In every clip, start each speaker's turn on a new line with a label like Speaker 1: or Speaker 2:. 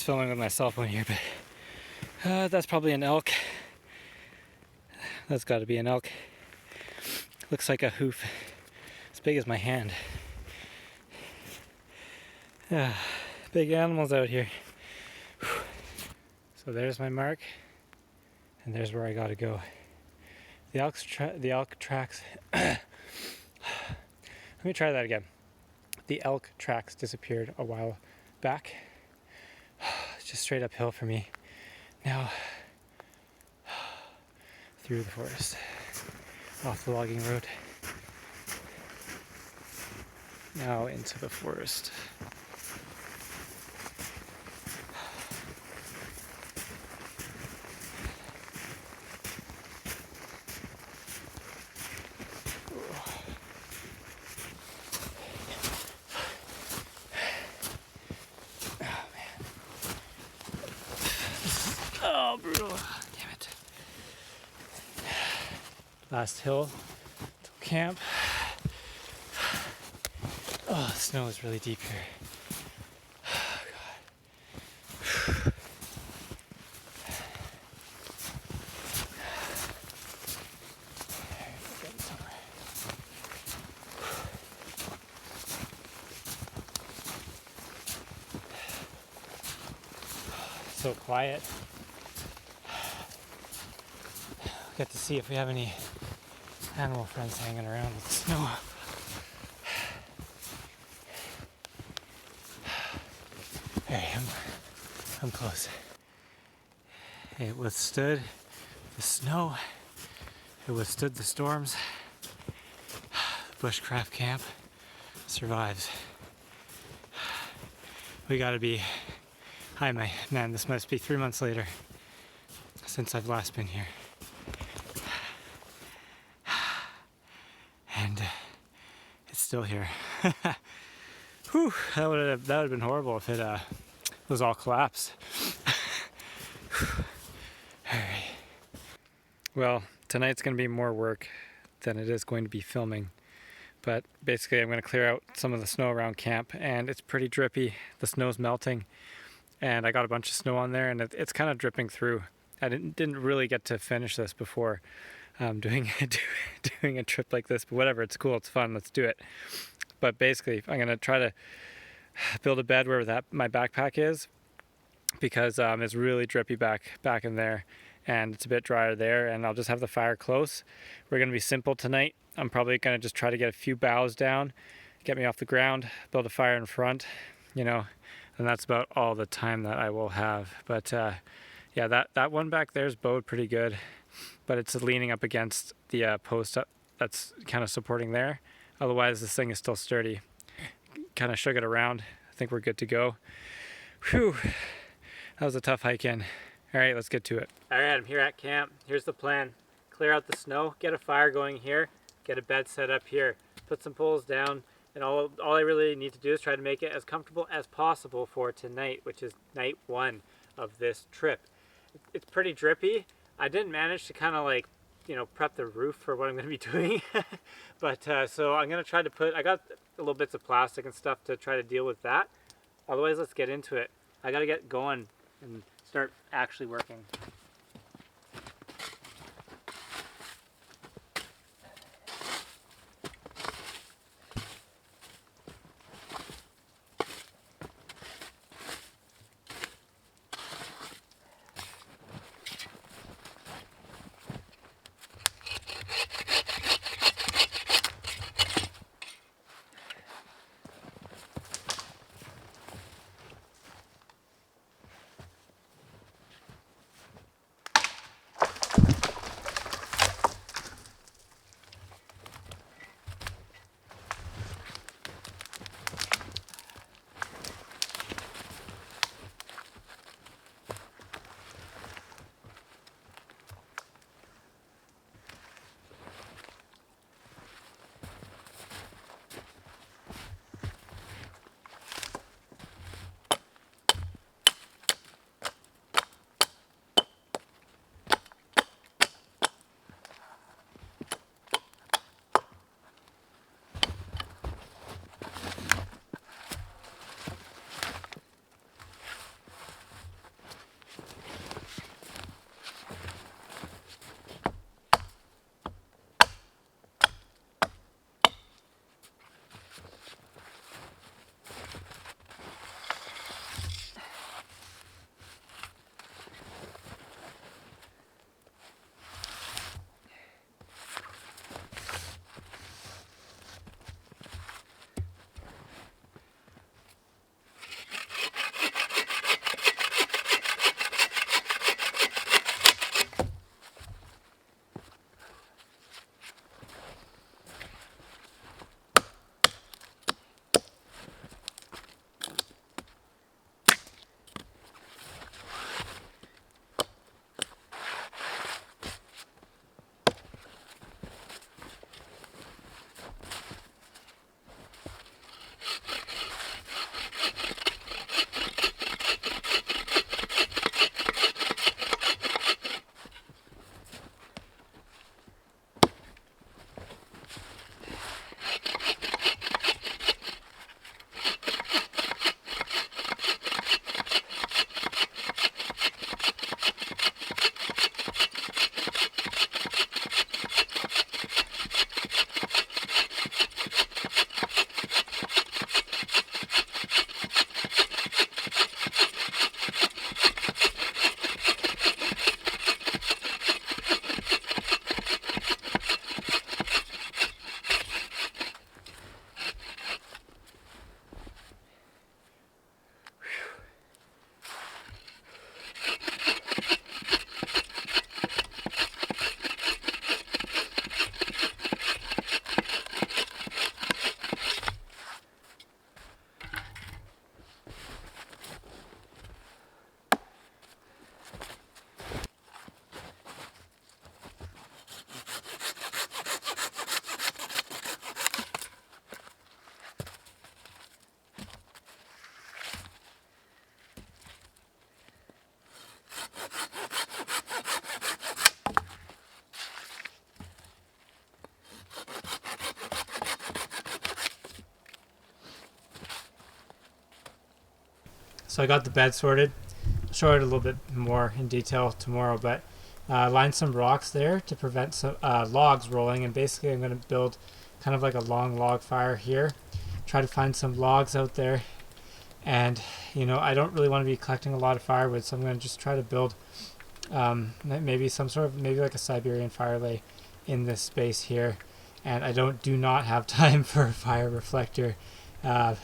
Speaker 1: filming with my cell phone here, but that's probably an elk. That's got to be an elk. Looks like a hoof, as big as my hand. Big animals out here. So there's my mark, and there's where I gotta go. The elk tracks. Let me try that again. The elk tracks disappeared a while back. It's just straight uphill for me. Now, through the forest, off the logging road. Now into the forest. Oh, brutal. Damn it. Last hill till camp. Oh, the snow is really deep here. Oh, God. Getting somewhere. So quiet. Get to see if we have any animal friends hanging around with the snow. Alright, I'm close. It withstood the snow. It withstood the storms. The Bushcraft camp survives. We gotta be... Hi, my man, this must be 3 months later since I've last been here. And it's still here. Whew, that would have been horrible if it was all collapsed. Alright. Well, tonight's going to be more work than it is going to be filming. But basically I'm going to clear out some of the snow around camp, and it's pretty drippy. The snow's melting, and I got a bunch of snow on there, and it's kind of dripping through. I didn't really get to finish this before doing a trip like this, but whatever, it's cool, it's fun, let's do it. But basically, I'm gonna try to build a bed where my backpack is, because it's really drippy back in there, and it's a bit drier there, and I'll just have the fire close. We're gonna be simple tonight. I'm probably gonna just try to get a few boughs down, get me off the ground, build a fire in front, and that's about all the time that I will have. But yeah, that one back there is bowed pretty good, but it's leaning up against the post that's kind of supporting there. Otherwise, this thing is still sturdy. Kind of shook it around. I think we're good to go. Whew, that was a tough hike in. All right, let's get to it. All right, I'm here at camp. Here's the plan. Clear out the snow, get a fire going here, get a bed set up here, put some poles down, and all I really need to do is try to make it as comfortable as possible for tonight, which is night 1 of this trip. It's pretty drippy. I didn't manage to kind of like, prep the roof for what I'm going to be doing. But so I'm going to try to I got little bits of plastic and stuff to try to deal with that. Otherwise, let's get into it. I got to get going and start actually working. So I got the bed sorted. I'll show it a little bit more in detail tomorrow, but lined some rocks there to prevent some logs rolling, and basically I'm going to build kind of like a long log fire here. Try to find some logs out there, and you know, I don't really want to be collecting a lot of firewood, so I'm going to just try to build maybe some sort of, maybe like a Siberian fire lay in this space here. And I do not have time for a fire reflector to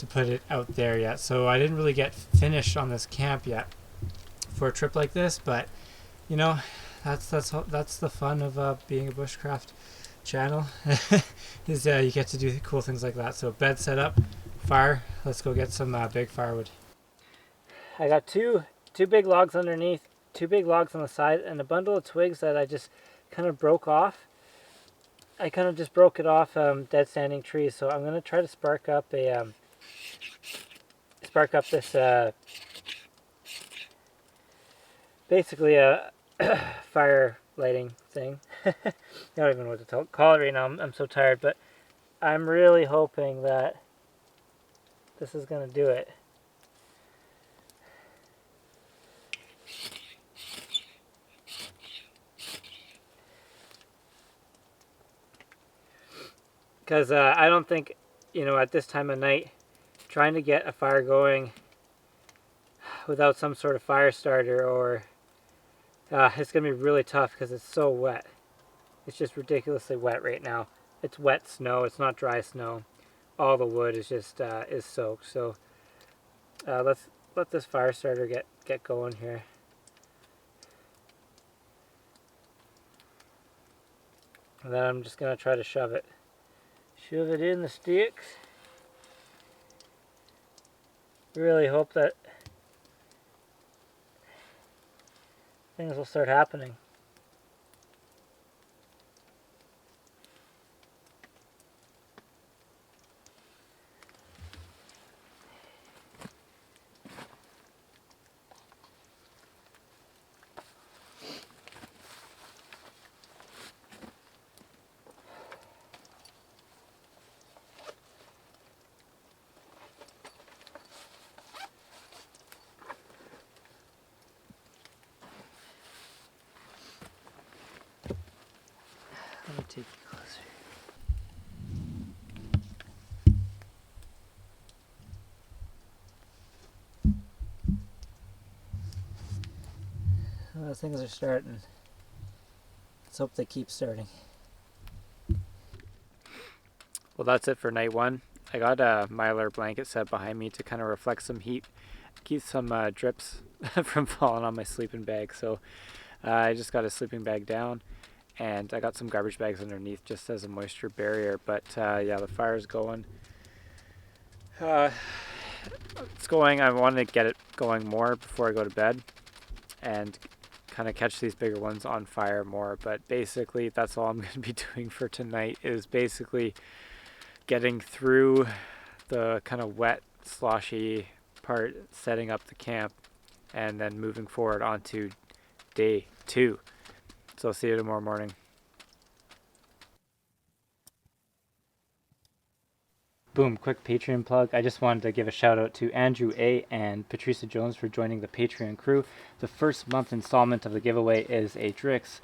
Speaker 1: put it out there yet. So I didn't really get finished on this camp yet for a trip like this, but you know, that's the fun of being a bushcraft channel is you get to do cool things like that. So bed set up, fire. Let's go get some big firewood. I got two big logs underneath, 2 big logs on the side, and a bundle of twigs that I just kind of broke off. I kind of just broke it off dead standing trees, so I'm going to try to spark up this basically a fire lighting thing. I don't even know what to call it right now. I'm so tired, but I'm really hoping that this is going to do it. Because I don't think, you know, at this time of night, trying to get a fire going without some sort of fire starter, or it's going to be really tough because it's so wet. It's just ridiculously wet right now. It's wet snow. It's not dry snow. All the wood is just is soaked. So let's let this fire starter get going here. And then I'm just going to try to shove it in the sticks. Really hope that things will start happening. Let me take you closer. Well, things are starting. Let's hope they keep starting. Well, that's it for night 1. I got a Mylar blanket set behind me to kind of reflect some heat, keep some drips from falling on my sleeping bag. So I just got a sleeping bag down, and I got some garbage bags underneath just as a moisture barrier. But yeah, the fire's going. It's going. I want to get it going more before I go to bed and kind of catch these bigger ones on fire more. But basically that's all I'm going to be doing for tonight, is basically getting through the kind of wet, sloshy part, setting up the camp, and then moving forward onto day 2. So I'll see you tomorrow morning. Boom, quick Patreon plug. I just wanted to give a shout out to Andrew A. and Patricia Jones for joining the Patreon crew. The first month installment of the giveaway is a Drix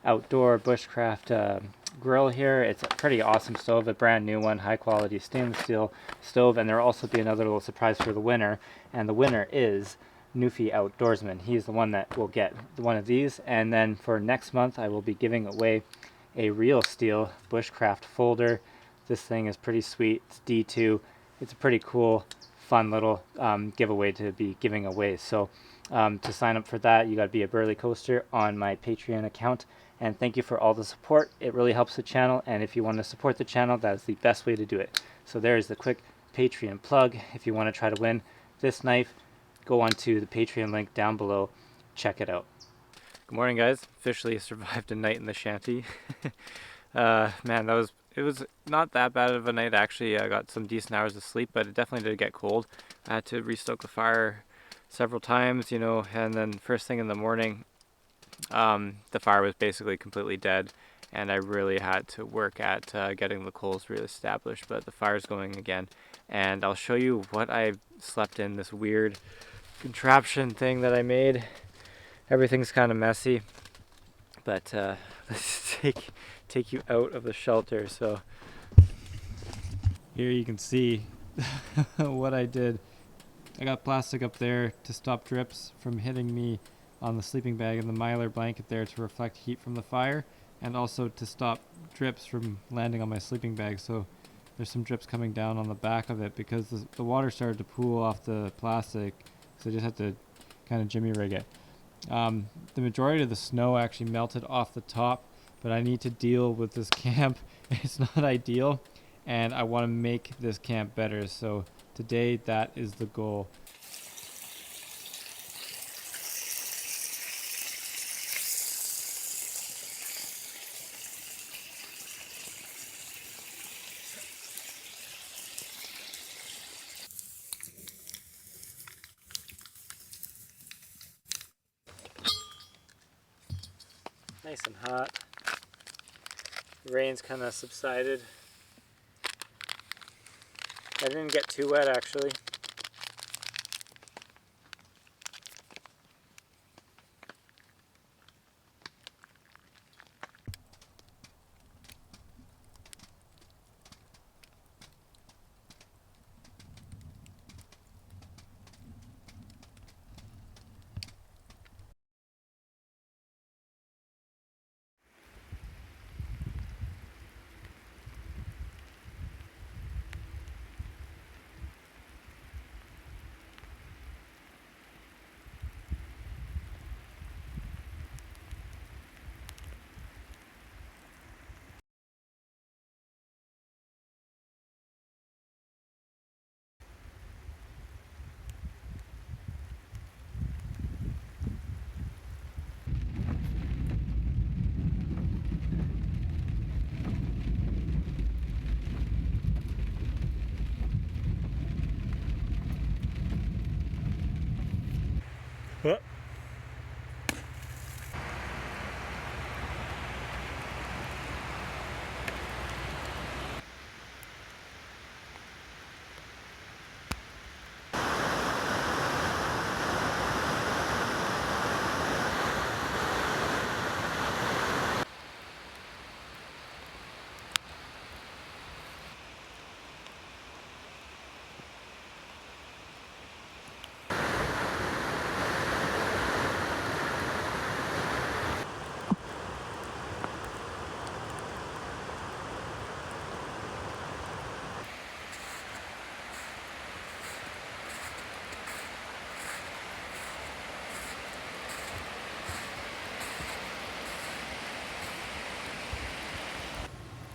Speaker 1: outdoor bushcraft grill here. It's a pretty awesome stove, a brand new one, high quality stainless steel stove, and there will also be another little surprise for the winner, and the winner is Newfie Outdoorsman. He's the one that will get one of these. And then for next month I will be giving away a real steel bushcraft folder. This thing is pretty sweet. It's D2. It's a pretty cool, fun little giveaway to be giving away. So to sign up for that, you got to be a Burley Coaster on my Patreon account. And thank you for all the support. It really helps the channel. And if you want to support the channel, that is the best way to do it. So there is the quick Patreon plug. If you want to try to win this knife, go on to the Patreon link down below. Check it out. Good morning, guys. Officially survived a night in the shanty. Man, it was not that bad of a night, actually. I got some decent hours of sleep, but it definitely did get cold. I had to restoke the fire several times, you know, and then first thing in the morning, the fire was basically completely dead, and I really had to work at getting the coals reestablished, but the fire's going again. And I'll show you what I've slept in this weird contraption thing that I made. Everything's kind of messy, but let's take you out of the shelter. So here you can see what I did. I got plastic up there to stop drips from hitting me on the sleeping bag, and the mylar blanket there to reflect heat from the fire, and also to stop drips from landing on my sleeping bag. So there's some drips coming down on the back of it because the water started to pool off the plastic, so I just had to kind of jimmy rig it. The majority of the snow actually melted off the top, but I need to deal with this camp. It's not ideal, and I want to make this camp better. So today, that is the goal. Nice and hot. The rain's kind of subsided. I didn't get too wet actually. What?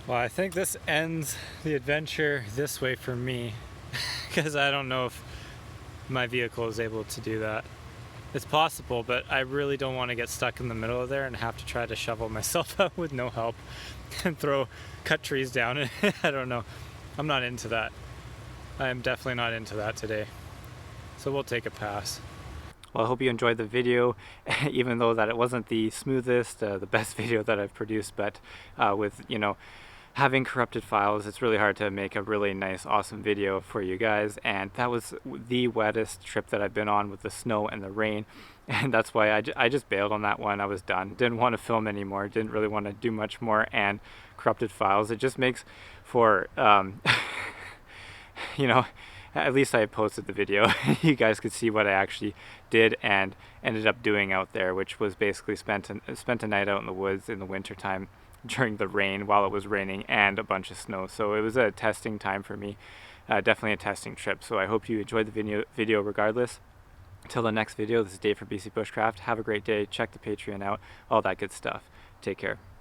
Speaker 1: Well, I think this ends the adventure this way for me, because I don't know if my vehicle is able to do that. It's possible, but I really don't want to get stuck in the middle of there and have to try to shovel myself out with no help and cut trees down. I don't know. I'm not into that. I am definitely not into that today. So we'll take a pass. Well, I hope you enjoyed the video, even though that it wasn't the smoothest, the best video that I've produced, but with, you know, having corrupted files, it's really hard to make a really nice, awesome video for you guys. And that was the wettest trip that I've been on with the snow and the rain. And that's why I just bailed on that one. I was done. Didn't want to film anymore. Didn't really want to do much more. And corrupted files, it just makes for, you know, at least I posted the video. You guys could see what I actually did and ended up doing out there, which was basically spent a night out in the woods in the winter time during the rain while it was raining and a bunch of snow. So it was a testing time for me, definitely a testing trip. So I hope you enjoyed the video regardless. Until the next video, this is Dave from BC Bushcraft. Have a great day. Check the Patreon out, all that good stuff. Take care.